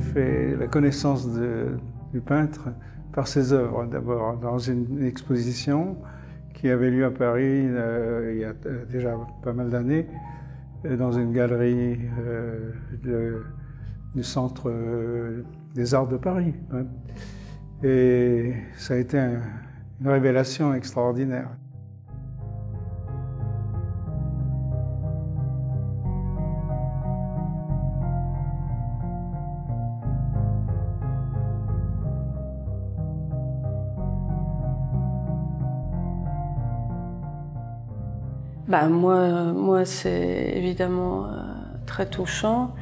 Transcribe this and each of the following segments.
fait la connaissance du peintre par ses œuvres. D'abord dans une exposition qui avait lieu à Paris il y a déjà pas mal d'années, dans une galerie du Centre des Arts de Paris. Et ça a été une révélation extraordinaire. Moi c'est évidemment très touchant,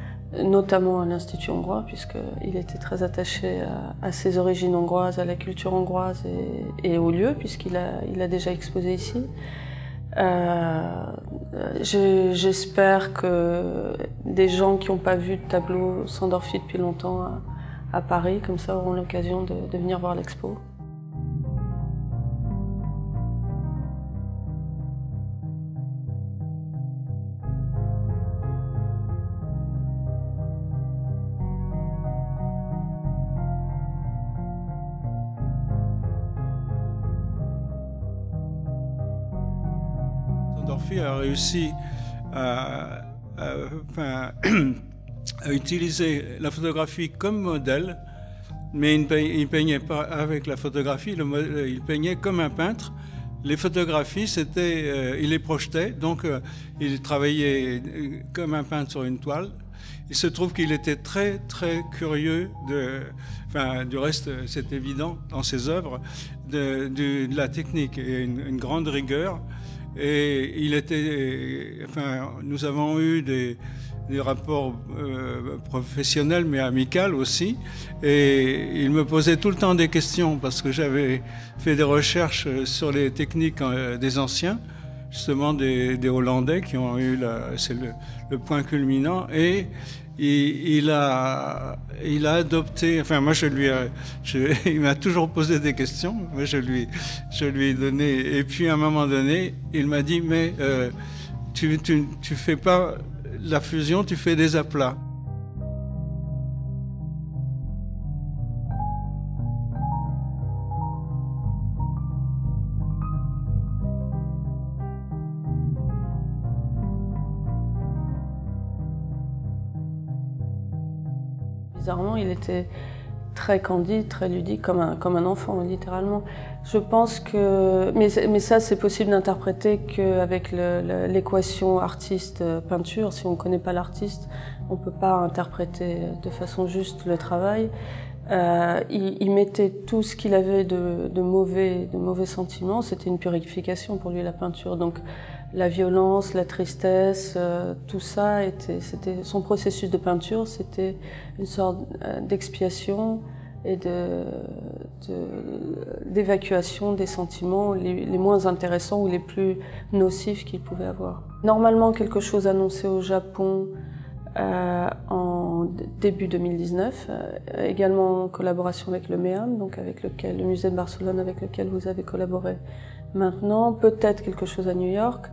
notamment à l'Institut hongrois, puisqu'il était très attaché à ses origines hongroises, à la culture hongroise et au lieu, puisqu'il a déjà exposé ici. J'espère que des gens qui n'ont pas vu de tableau Sandorfi depuis longtemps à Paris, comme ça, auront l'occasion de venir voir l'expo. Sandorfi a réussi à utiliser la photographie comme modèle, mais il ne peignait pas avec la photographie, il peignait comme un peintre. Les photographies, il les projetait, donc il travaillait comme un peintre sur une toile. Il se trouve qu'il était très très curieux du reste, c'est évident dans ses œuvres, de la technique et une grande rigueur. Et nous avons eu des rapports professionnels mais amicaux aussi. Et il me posait tout le temps des questions parce que j'avais fait des recherches sur les techniques des anciens, justement des Hollandais qui ont eu c'est le point culminant. Et il a adopté, moi il m'a toujours posé des questions, moi je lui ai donné, et puis à un moment donné, il m'a dit, mais tu fais pas la fusion, tu fais des aplats. Bizarrement, il était très candide, très ludique, comme un enfant, littéralement. Je pense que... Mais ça, c'est possible d'interpréter qu'avec l'équation artiste-peinture. Si on ne connaît pas l'artiste, on ne peut pas interpréter de façon juste le travail. Il mettait tout ce qu'il avait de mauvais sentiments. C'était une purification pour lui, la peinture. Donc, la violence, la tristesse, tout ça, c'était son processus de peinture, c'était une sorte d'expiation et d'évacuation des sentiments les moins intéressants ou les plus nocifs qu'il pouvait avoir. Normalement, quelque chose annoncé au Japon en début 2019, également en collaboration avec le MEAM, donc avec le musée de Barcelone avec lequel vous avez collaboré maintenant, peut-être quelque chose à New York.